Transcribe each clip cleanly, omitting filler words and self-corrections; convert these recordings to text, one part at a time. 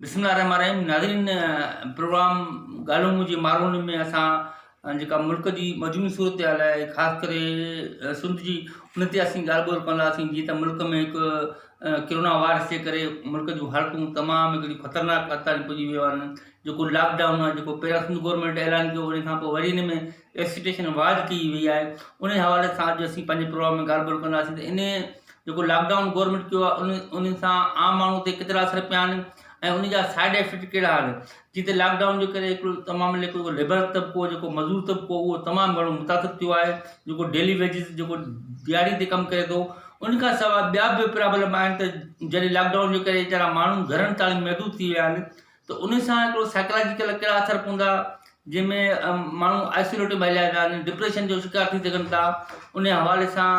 बिस्मिल्लाहिर्रहमानिर्रहीम नाज़रीन प्रोग्राम ॻाल्हियूं मुंहिंजी माण्हुनि में असां जेका मुल्क जी मजमूई सूरत हाल आहे ख़ासि करे सिंध जी उन ते असीं ॻाल्हि ॿोल कंदासीं। जीअं त मुल्क में हिकु कोरोना वायरस जे करे मुल्क जूं हालतूं तमामु हिकिड़ी ख़तरनाक हद ताईं पुॼी वियूं आहिनि। जेको लॉकडाउन आहे जेको पहिरियों सिंध गवर्नमेंट ऐलान कयो उन खां पोइ वरी हिन में एक्सिटेशन वाज कई वई आहे। उन हवाले सां अॼु असीं पंहिंजे प्रोग्राम में ॻाल्हि ॿोल कंदासीं त इन जेको लॉकडाउन गवर्नमेंट कयो आहे उन सां आम माण्हू ते केतिरा असर पिया आहिनि ऐं उन जा साइड इफेक्ट कहिड़ा आहिनि। जीअं त लॉकडाउन जे करे हिकिड़ो तमामु जेको लेबर तबिको जेको मज़दूर तबिको उहो तमामु घणो मुतासिर थियो आहे। जेको डेली वेजिस जेको दिहाड़ी ते कमु करे थो उन खां सवाइ ॿिया बि प्रॉब्लम आहिनि त जॾहिं लॉकडाउन जे करे वीचारा माण्हू घरनि ताईं महदूद थी विया आहिनि त उन सां हिकिड़ो साइकोलॉजिकल कहिड़ा असर पवंदा जंहिंमें माण्हू आइसोलेट में हलिया विया आहिनि, डिप्रेशन जो शिकार थी सघनि था। उन हवाले सां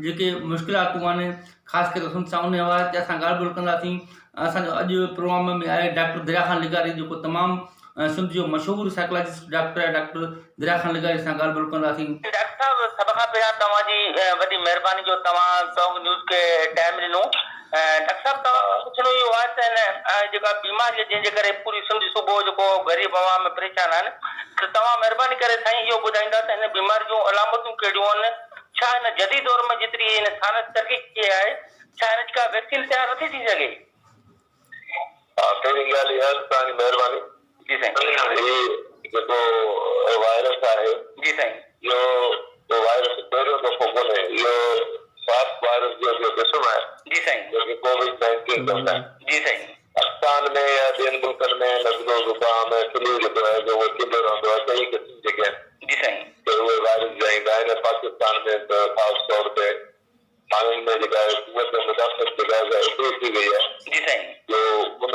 जेके मुश्किलातूं आहिनि ख़ासि करे हुन सां उन हवाले ते असां ॻाल्हि ॿोल कंदासीं। असांजो अॼु प्रोग्राम में आहे डॉक्टर दरिया ख़ान लिगारी जेको तमामु सिंध जो मशहूरु साइकोलॉजिस्ट डॉक्टर आहे। डॉक्टर दरिया ख़ान लिगारी सां ॻाल्हि ॿोल कंदासीं। डॉक्टर साहब सभ खां पहिरियां तव्हांजी वॾी महिरबानी जो तव्हां टॉक न्यूज़ खे टाइम ॾिनो। डॉक्टर साहब तव्हां पुछणो इहो आहे त जेका बीमारी जंहिंजे करे पूरी सिंध सूबो जेको ग़रीब अवाम परेशान आहिनि त तव्हां महिरबानी करे साईं इहो ॿुधाईंदा त हिन बीमारी जूं अलामतूं कहिड़ियूं आहिनि, छा हिन जदीद दौर में जेतिरी हिन साइंस तरक़ी कई आहे छा हिन का वैक्सीन तयारु नथी थी सघे? पहिरीं ॻाल्हि इहा तव्हांजी महिरबानी। जी साईं। जेको वायरस आहे जी साईं इहो वायरस पहिरियों दफ़ो कोन्हे, इहो सार्स वायरस जो क़िस्म आहे। जी साईं। जेके कोविड-19 चवंदा आहिनि। जी साईं। पाकिस्तान में या ॿियनि मुल्कनि में नज़लो ज़ुकाम ऐं फ्लू जेको आहे उहो थींदो रहंदो आहे। कई क़िस्म जेके आहिनि जी साईं त उहे वायरस जा ईंदा आहिनि। पाकिस्तान में त ख़ासि तौर ते माण्हुनि में जेका आहे कुवत मुदाफ़त जेका आहे एतिरी थी वई आहे जी साईं जो उन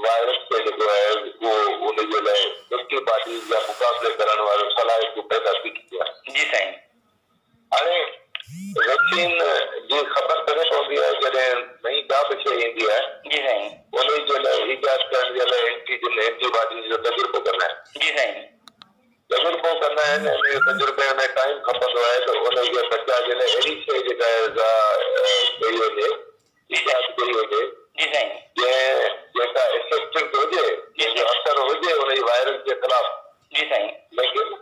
वायरस खे जेको आहे उहो उनजे लाइ एंटीबॉडीज़ जा मुक़ाबले करण वारियूं सलाहियतूं पैदा थी चुकियूं आहिनि। जी साईं। हाणे वैक्सीन जी ख़बर तॾहिं पवंदी आहे जॾहिं नई का बि शइ ईंदी आहे। जी साईं। उन जे लाइ ईजाद करण जे लाइ एंटीबॉडीज़ जो तजुर्बो कंदा आहिनि। जी साईं। तजुर्बो कंदा आहिनि ऐं उन तजुर्बे में टाइम खपंदो आहे त उनजे बचा जे लाइ अहिड़ी शइ जेका आहे कई हुजे, ईजाद कई हुजे जी साईं जेका इफेक्टिव हुजे, जंहिंजो असर हुजे उन वायरस जे ख़िलाफ़। जी साईं। लेकिन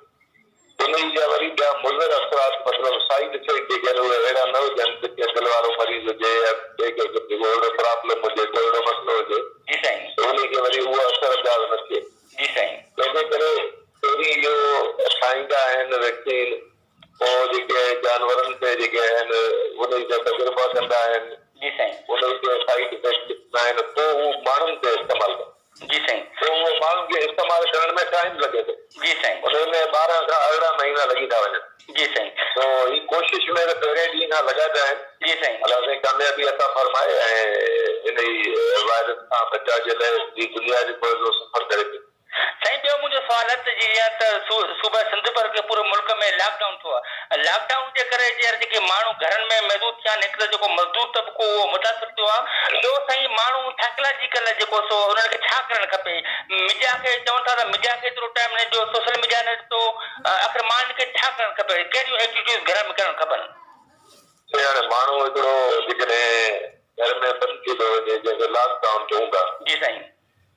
उन जा वरी ॿिया मुज़र असरात मतिलबु साइड इफेक्ट जेके आहिनि उहे अहिड़ा न हुजनि कि दिलि वारो मरीज़ हुजे या ॿिए कंहिंखे अहिड़ो प्रॉब्लम हुजे, को अहिड़ो मसइलो हुजे जी साईं त उनखे वरी उहो असरदार न थिए। जी साईं। तंहिंजे करे पहिरीं इहो ठाहींदा आहिनि वैक्सीन, पोइ जेके जानवरनि ते जेके आहिनि उन जा तजुर्बा कंदा आहिनि। जी साईं। उनखे साइड इफेक्ट ॾिसंदा आहिनि, पोइ उहो माण्हुनि ते इस्तेमालु कंदा। जी साईं। पोइ उहो माण्हुनि खे इस्तेमालु करण में टाइम लॻे थो। जी साईं। उन में 12 खां 18 महीना लॻी था वञनि। जी साईं। तो ही कोशिश में त पहिरें ॾींहं खां लॻाइंदा आहिनि। जी साईं। अलाह साईं कामयाबी अता फरमाए ऐं इन वायरस खां बचाव जे लाइ जी दुनिया जो जो सफ़र करे थी। साईं ॿियो मुंहिंजो सवाल आहे त जीअं त सूबा सिंध पर के पूरे मुल्क में लॉकडाउन थियो आहे, लॉकडाउन जे करे जेके माण्हू घरनि में महदूद थिया आहिनि, हिकिड़ो जेको मज़दूर तबिको उहो मुतासिर थियो आहे, ॿियो साईं माण्हू साइकोलॉजिकल जेको सो उन्हनि खे छा करणु खपे? मीडिया खे चवनि था त मीडिया खे एतिरो टाइम न ॾियो, सोशल मीडिया न ॾिठो, आख़िर माण्हुनि खे छा करणु खपे? कहिड़ियूं एक्टिविटीज़ घर में करणु खपनि? हाणे माण्हू हिकिड़ो जेकॾहिं घर में बंदि थी थो वञे जंहिंखे लॉकडाउन चऊं था। जी साईं।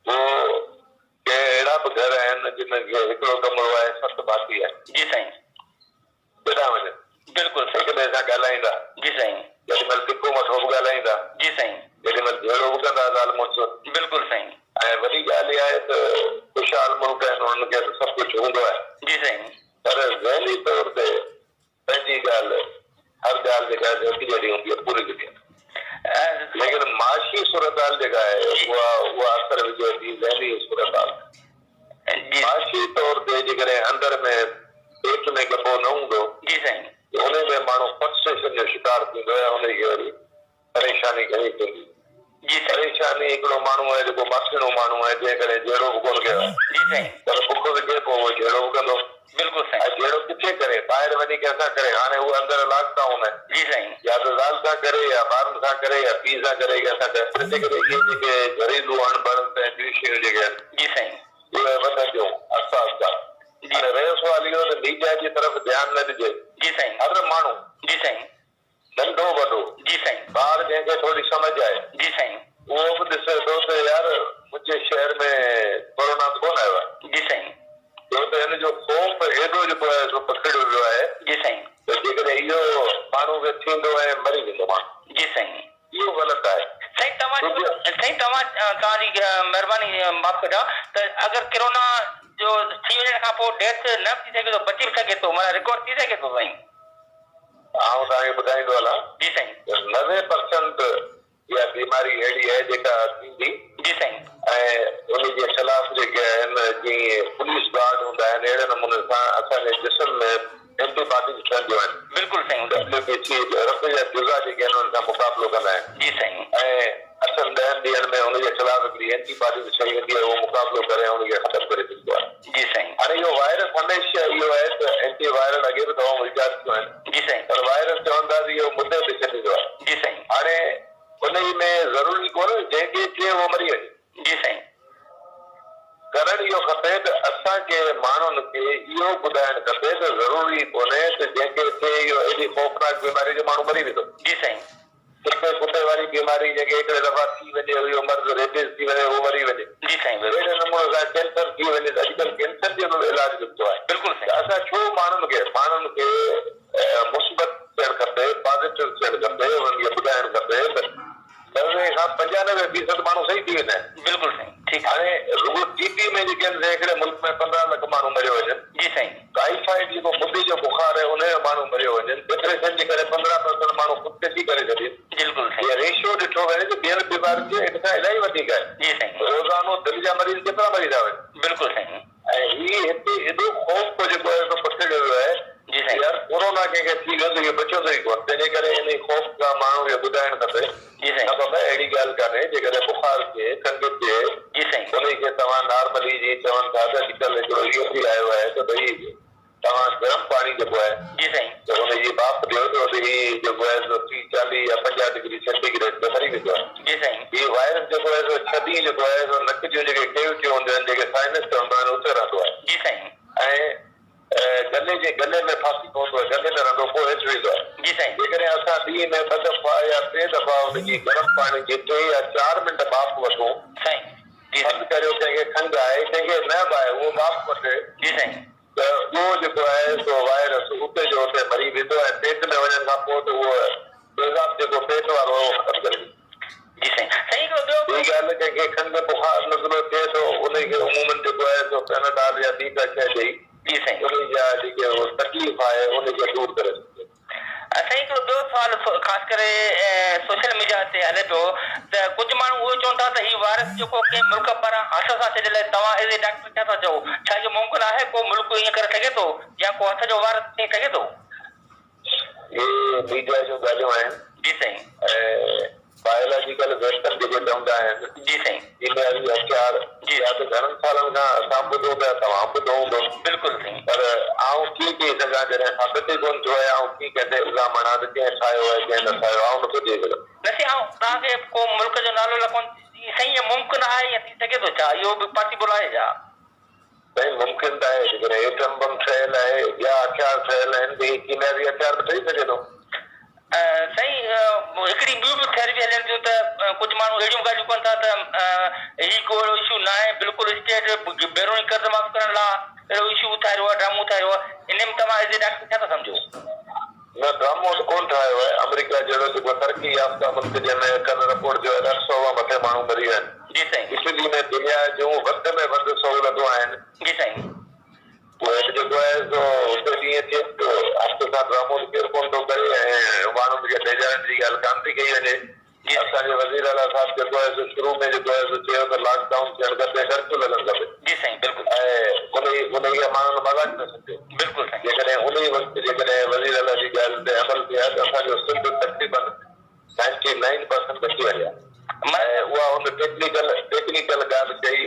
पोइ के अहिड़ा बि घर आहिनि जिनखे हिकिड़ो कमरो आहे, 7 भाती आहे। जी साईं। केॾां वञनि? बिल्कुलु हिक ॿिए सां ॻाल्हाईंदा। जी साईं। जेॾी महिल टिको मथो बि ॻाल्हाईंदा। जी साईं। जेॾी महिल जहिड़ो बि कंदा ज़ाल मुड़ुस। बिल्कुलु साईं। ऐं वॾी ॻाल्हि इहा आहे त ख़ुशहाल मुल्क आहिनि, उन्हनि खे सभु कुझु हूंदो आहे। जी साईं। पर ज़हनी तौर ते पंहिंजी ॻाल्हि हर ॻाल्हि जेका आहे जहिड़ी हूंदी आहे पूरी दुनिया, लेकिन माशी सूरत जेका आहे उहा असर विझे थी ज़हनी सूरत। माशी तौर ते जेकॾहिं अंदर में पेट में गंभो न हूंदो जी साईं उन में माण्हू फ्रस्ट्रेशन जो शिकार थींदो आहे, उनखे वरी परेशानी घणी थींदी। जी परेशानी हिकिड़ो माण्हू आहे जेको माखिणो माण्हू आहे, जंहिं करे जहिड़ो बि कोन कयो आहे पर बुख विझे पोइ उहो जहिड़ो बि कंदो। बिल्कुलु साईं। जहिड़ो किथे करे ॿाहिरि वञी कंहिंसां करे, हाणे उहो अंदरि लॉकडाउन आहे। जी साईं। या त ज़ाल सां करे या ॿारनि सां करे या पीउ सां करे कंहिंसां करे, तंहिंजे करे इहे जेके घरेलू अणबणनि ऐं ॿियूं शयूं जेके आहिनि जी साईं उहे वधनि थियूं आहिस्ता आहिस्ता। हाणे रहियो सुवाल इहो त मीडिया जी तरफ़ ध्यानु न ॾिजे। जी साईं। हर माण्हू जी साईं नंढो वॾो जी साईं ॿार जंहिंखे थोरी समझ आहे जी साईं उहो बि ॾिसे थो त यार मुंहिंजे शहर महिरबानी माफ़ कजो त अगरि कोरोना जो थी वञण खां पोइ डेथ न थी सघे थो बची सघे थो माना रिकॉर्ड थी सघे थो साईं आउं तव्हांखे ॿुधाईंदो हलां जी साईं 90% इहा बीमारी अहिड़ी आहे जेका थींदी जी साईं ऐं उनजे ख़िलाफ़ जेके आहिनि जीअं पुलिस गार्ड हूंदा आहिनि अहिड़े नमूने सां असांजे जिस्म में एंटीबॉडीज़ ठहंदियूं आहिनि बिल्कुलु साईं WBC रत जा जुज़ा जेके आहिनि उन सां मुक़ाबिलो कंदा आहिनि जी साईं ऐं अचनि 10 ॾींहंनि में उनजे ख़िलाफ़ हिकिड़ी एंटीबॉडीज़ ठही वेंदी आहे उहो मुक़ाबिलो करे उनखे ख़तमु करे सघंदो आहे जी साईं हाणे इहो वायरस हमेशह इहो आहे त एंटी वायरल अॻे बि दवाऊं इजाद थियूं आहिनि जी साईं पर वायरस चवंदा इहो मुदे ते छॾींदो आहे जी साईं हाणे उन में ज़रूरी कोन्हे जंहिंखे थिए उहो मरी वञे जी साईं करणु इहो खपे त असांखे माण्हुनि खे इहो ॿुधाइणु खपे त ज़रूरी कोन्हे त जंहिंखे थिए इहो एॾी ख़ौफ़नाक बीमारी जो माण्हू मरी वेंदो जी साईं कुते कुते वारी बीमारी जेके हिकिड़े दफ़ा थी वञे इहो मर्ज़ रेबिस थी वञे उहो मरी वञे जी साईं अहिड़े नमूने सां कैंसर थी वञे त अॼुकल्ह कैंसर जो इलाज निकितो आहे बिल्कुलु त असां छो माण्हुनि खे मुस्बत थियणु खपे पॉज़िटिव थियणु खपे उन्हनि खे ॿुधाइणु खपे त 90 खां 95% माण्हू सही थी वेंदा आहिनि बिल्कुलु साईं ठीकु आहे हाणे रुगो टीबी में जेके आहिनि हिकिड़े मुल्क में 15 लख माण्हू मरियो वञनि जी साईं टाइफाइड जेको मुदे जो बुखार आहे उनजो माण्हू मरियो वञनि डिप्रेशन जे करे 15% माण्हू ख़ुदकुशी करे छॾनि बिल्कुलु साईं इहो रेशियो ॾिठो वञे त ॿियनि बीमारियुनि जे हिन खां इलाही वधीक आहे जी साईं रोज़ानो दिलि जा मरीज़ केतिरा मरी था वञनि बिल्कुलु साईं ऐं हीउ हिते एॾो ख़ौफ़ जेको आहे सो पथिरियो वियो आहे जी साईं यार कोरोना कंहिंखे थी वियो त इहो बचियो ई कोन तंहिंजे करे इन ख़ौफ़ खां माण्हू खे ॿुधाइणु खपे जी साईं न बाबा अहिड़ी ॻाल्हि कान्हे जेकॾहिं बुखार थिए खंघि थिए जी साईं उनखे तव्हां नॉर्मली जीअं चवनि था त अॼुकल्ह हिकिड़ो इहो बि आयो आहे त भई तव्हां गरम पाणी जेको आहे जी साईं त उनजी बाप ॾियो त हीउ जेको आहे सो 30, 40 या 50 डिग्री सेंटीग्रेड ते मरी वेंदो आहे जी साईं हीउ वायरस जेको आहे सो 6 ॾींहं जेको आहे सो नक जूं जेके केविटियूं हूंदियूं आहिनि जेके साइनस चवंदा आहिनि उते रहंदो आहे जी साईं ऐं गले में फासी पवंदो आहे गले में रहंदो पोइ हेठि वेंदो आहे जी साईं जेकॾहिं असां ॾींहं में 2 दफ़ा या 3 दफ़ा उनजी गरम पाणी जी 3 या 4 मिंट बाप वठूं साईं जी बंदि करियो कंहिंखे खंघि आहे कंहिंखे न बि आहे उहो बाप वठे जी साईं त उहो जेको आहे सो वायरस उते जो उते मरी वेंदो ऐं पेट में वञण खां पोइ त उहो तेज़ाब जेको पेट वारो उहो ख़तमु करे जी साईं सही ॿियो ॿी ॻाल्हि कंहिंखे खंघि बुखार नज़रो थिए थो उनखे उमूमन जेको आहे सो पेनाडाल या ॿी का शइ ॾेई जी साईं उन जा जेके तकलीफ़ आहे उनखे दूर करे सघे साईं हिकिड़ो ॿियो सुवालु ख़ासि करे सोशल मीडिया ते हले पियो त कुझु माण्हू उहो चवनि था त हीउ वायरस जेको कंहिं मुल्क पारां हथ सां छॾियल आहे तव्हां एज़ ए डॉक्टर छा था चओ छा इहो मुमकिन आहे को मुल्क ईअं करे सघे थो या को हथ जो वायरस थी सघे थो इहे मीडिया जूं ॻाल्हियूं आहिनि जी साईं बायोलॉजिकल वेपन जेके चवंदा आहिनि जी साईं कीमियावी हथियार या त घणनि सालनि खां असां ॿुधो पिया तव्हां ॿुधो हूंदो बिल्कुलु साईं पर आउं कीअं चई सघां जॾहिं साबित ई कोन थियो आहे आउं कीअं कंहिंते इल्ज़ाम हणां त कंहिं ठाहियो आहे कंहिं न ठाहियो आउं नथो चई सघां न साईं तव्हांखे को मुल्क जो नालो लखोनि साईं इहो मुमकिन आहे या थी सघे थो छा इहो बि पॉसिबल आहे छा साईं मुमकिन त आहे जेकॾहिं एटम बम ठहियल आहे ॿिया हथियार ठहियल आहिनि त हीउ कीमियावी हथियार बि ठही सघे थो साईं हिकिड़ी ॿियूं बि थियरियूं हलनि थियूं त कुझु माण्हू अहिड़ियूं ॻाल्हियूं कनि था त हीउ को अहिड़ो इशू न आहे बिल्कुलु स्टेट बैरूनी कर्ज़ माफ़ करण लाइ अहिड़ो इशू ठाहियो आहे ड्रामो ठाहियो आहे इन में तव्हां एज़ ए डॉक्टर छा था सम्झो न ड्रामो त कोन ठाहियो आहे अमेरिका जहिड़ो जेको तरक़ी याफ़्ता मुल्क जंहिंमें कल्ह रिपोर्ट जो 100 खां मथे माण्हू मरी विया आहिनि जी साईं इटली में दुनिया जूं वधि में वधि सहूलियतूं आहिनि जी साईं उहे जेको आहे सो हुते ॾींहं थिए थो हफ़्ते सां ड्रामो केरु कोन थो करे ऐं माण्हुनि खे बेजारनि जी ॻाल्हि कान थी कई वञे असांजे वज़ीर आला साहिब जेको आहे सो शुरू में जेको आहे सो चयो त लॉकडाउन थियणु खपे ख़र्चो लॻणु खपे जी साईं बिल्कुलु ऐं उनखे माण्हुनि मज़ाक न सम्झो बिल्कुलु साईं जेकॾहिं उन वक़्तु जेकॾहिं वज़ीर आला जी ॻाल्हि ते अमल थिया त असांजो सिंध तक़रीबन 99% बची वञा ऐं उहा हुन टेक्निकल ॻाल्हि चई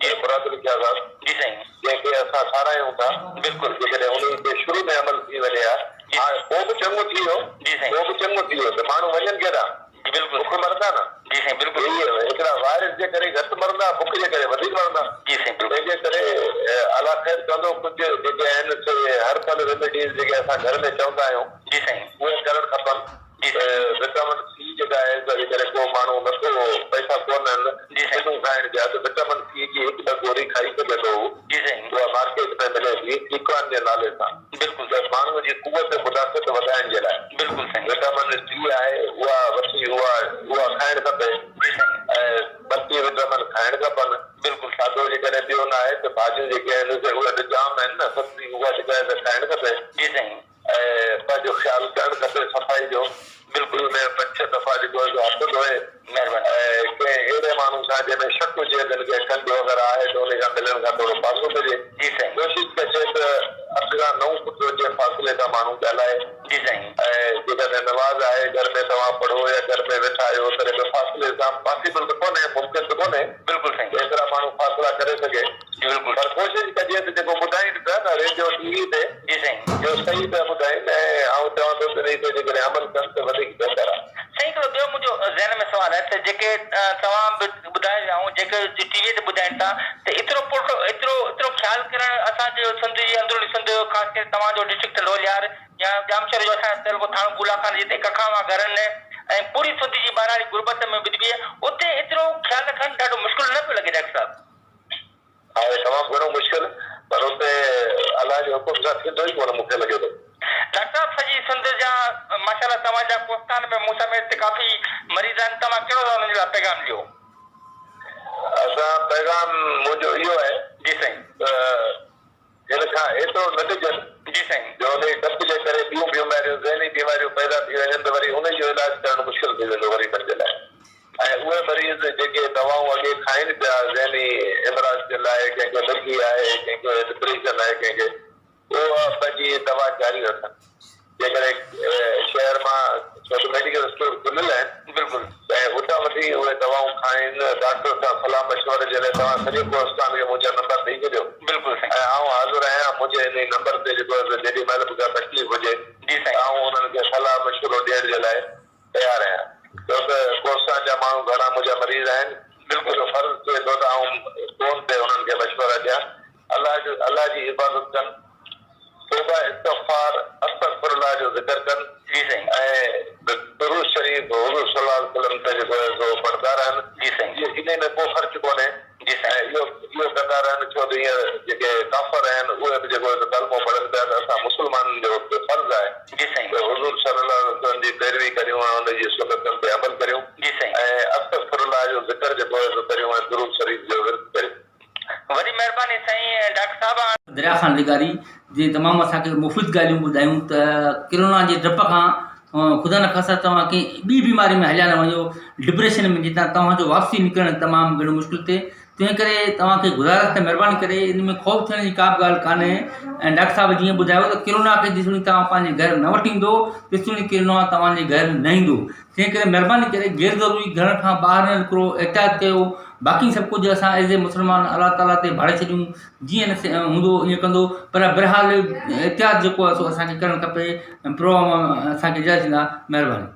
जीअं मुराद लिखिया साहिब जी साईं जंहिंखे असां सारायूं था बिल्कुलु जेकॾहिं उन ते शुरू में अमल थी वञे हा पोइ बि चङो थी वियो जी साईं पोइ बि चङो थी वियो त माण्हू वञनि केॾा बिल्कुलु बुख मरंदा न जी साईं बिल्कुलु हिकिड़ा वायरस जे करे घटि मरंदा बुख जे करे वधीक मरंदा जी साईं तंहिंजे करे अला ख़ैर कंदो कुझु जेके आहिनि से हर्बल रेमेडीज़ जेके असां घर में चवंदा आहियूं जी साईं उहे करणु खपनि विटामिन सी जेका आहे जेकॾहिं को माण्हू नथो पैसा कोन आहिनि शयूं खाइण जा त विटामिन सी जी हिकु ॿ गोरी खाई सघे थो जी साईं उहा मार्केट में मिले थी टीकान जे नाले सां बिल्कुलु त माण्हूअ जी कुवत मुदाफ़त वधाइण जे लाइ बिल्कुलु साईं विटामिन सी आहे उहा वठी उहा खाइणु खपे ऐं मल्टीविटामिन खाइण खपनि बिल्कुलु खाधो जेकॾहिं ॿियो न आहे त भाॼियूं जेके आहिनि उहे त जाम आहिनि न सब्जी उहा जेका आहे त खाइणु खपे जी साईं ऐं पंहिंजो ख़्यालु करणु खपे सफ़ाई जो बिल्कुलु में 5-6 दफ़ा जेको आहे हथु धोए महिरबानी ऐं कंहिं अहिड़े माण्हू सां जंहिंमें शक हुजे त हिनखे खंडु वग़ैरह आहे त उन खां मिलण खां थोरो पासो कजे जी साईं कोशिशि कजे त 8 खां 9 फुट जे फ़ासिले खां माण्हू ॻाल्हाए जी साईं ऐं जेकॾहिं नमाज़ आहे घर में तव्हां पढ़ो या घर में वेठा आहियो त हिन फ़ासिले सां पॉसिबल त कोन्हे मुमकिन त कोन्हे बिल्कुलु साईं एतिरा माण्हू फ़ासिला करे सघे बिल्कुलु पर कोशिशि कजे त जेको ॿुधाइनि पिया न रेडियो टीवी ते जी साईं जो सही पिया ॿुधाइनि ऐं आउं चवां थो त इन ते जेकॾहिं अमल कनि त वधीक बहितर आहे साईं हिकिड़ो ॿियो मुंहिंजो ज़हन में सुवालु आहे त जेके तव्हां ॿुधाए ऐं जेके टीवीअ ते ॿुधाइनि था त एतिरो ख़्यालु करणु असांजो सिंध जी अंदरूनी सिंध ख़ासि करे तव्हांजो डिस्ट्रिक्ट लोहियार या जामशहर जो असांजो तलको थाणो बुलाखान जिते कखावा घर आहिनि ऐं पूरी सिंध जी ॿारहाड़ी गुरबत में ॿुधबी आहे उते एतिरो ख़्यालु रखणु ॾाढो मुश्किल न पियो लॻे डॉक्टर साहिबु आहे तमामु घणो मुश्किल पर उते अलाह जे हुकुम सां थींदो ई कोन मूंखे लॻे थो डॉक्टर साहिबु सॼी सिंध जा माशाल्लाह तव्हांजा कोस्तान में मूं समेत हिते काफ़ी मरीज़ आहिनि तव्हां कहिड़ो था हुननि जे लाइ पैगाम ॾियो असां पैगाम मुंहिंजो इहो आहे जी साईं हिन खां एतिरो न ॾिजनि जी साईं जो उन डप जे करे ॿियूं बीमारियूं ज़हनी बीमारियूं पैदा थी वञनि त वरी उन जो इलाजु करणु मुश्किल थी वेंदो वरी पंहिंजे लाइ ऐं उहे मरीज़ जेके दवाऊं अॻे खाइनि पिया ज़हनी इमराज जे लाइ कंहिंखे लॻी आहे कंहिंखे डिप्रेशन आहे कंहिंखे उहो पंहिंजी दवा जारी रखनि जेकॾहिं शहर मां छो त मेडिकल स्टोर खुलियल आहिनि बिल्कुलु ऐं हुतां वठी उहे दवाऊं खाइनि डॉक्टर सां सलाह मशवरे जे लाइ तव्हां सॼे कोस्तान खे मुंहिंजा नंबर ॾेई छॾियो बिल्कुलु साईं ऐं आउं हाज़िर आहियां मुंहिंजे इन नंबर ते जेको आहे जेॾी महिल बि का तकलीफ़ हुजे जी साईं आउं उन्हनि खे सलाह मशवरो ॾियण जे लाइ तयारु आहियां छो त कोस्तान जा माण्हू घणा मुंहिंजा मरीज़ आहिनि बिल्कुलु फर्ज़ु थिए थो त आउं फ़ोन ते उन्हनि खे मशवरा ॾियां अलाह जी इबादत कनि तौबा इस्तग़फ़ार अस्तग़फिरुल्लाह जो ज़िक्र कनि जी साईं ऐं दुरूद शरीफ़ हुज़ूर सल्लल्लाहु अलैहि वसल्लम ते जेको आहे सो पढ़ंदा रहनि जी साईं इन में को ख़र्चु कोन्हे जी साईं इहो कंदा रहनि छो त हींअर जेके काफ़र आहिनि उहे बि जेको आहे कलमो पढ़नि पिया त असां मुस्लमाननि जो फर्ज़ु आहे जी साईं त हुज़ूर सल्लल्लाहु अलैहि वसल्लम जी पैरवी करियूं ऐं हुनजी सुन्नतनि ते अमल करियूं जी साईं ऐं अस्तग़फिरुल्लाह जो ज़िक्र जेको आहे सो करियूं ऐं दुरूद शरीफ़ जो विर्द करियूं वॾी महिरबानी साईं डॉक्टर साहिबु दरिया ख़ान लिगारी जे तमामु असांखे मुफ़ीद ॻाल्हियूं ॿुधायूं त किरोना जे डप खां ख़ुदा न ख़ासा तव्हां कंहिं ॿी बीमारी में हलिया न वञो डिप्रेशन में जितां तव्हांजो वापसी निकिरणु तमामु घणो मुश्किल थिए तंहिं करे तव्हांखे गुज़ारिश त महिरबानी करे इन में ख़ौफ़ थियण जी का बि ॻाल्हि कान्हे ऐं डॉक्टर साहिबु जीअं ॿुधायो त किरोना खे जेसिताईं तव्हां पंहिंजे घर न वठी ईंदो तेसिताईं किरोना तव्हांजे घर न ईंदो तंहिं करे महिरबानी करे गैर ज़रूरी घर खां ॿाहिरि न निकिरो एहतियात कयो बाक़ी सभु कुझु असां एज़ ए मुस्लमान अलाह ताला ते भाड़े छॾियूं जीअं न हूंदो ईअं कंदो पर बहरहाल एहतियात जेको आहे सो असांखे करणु खपे प्रोग्राम असांखे इजाज़त ॾींदा महिरबानी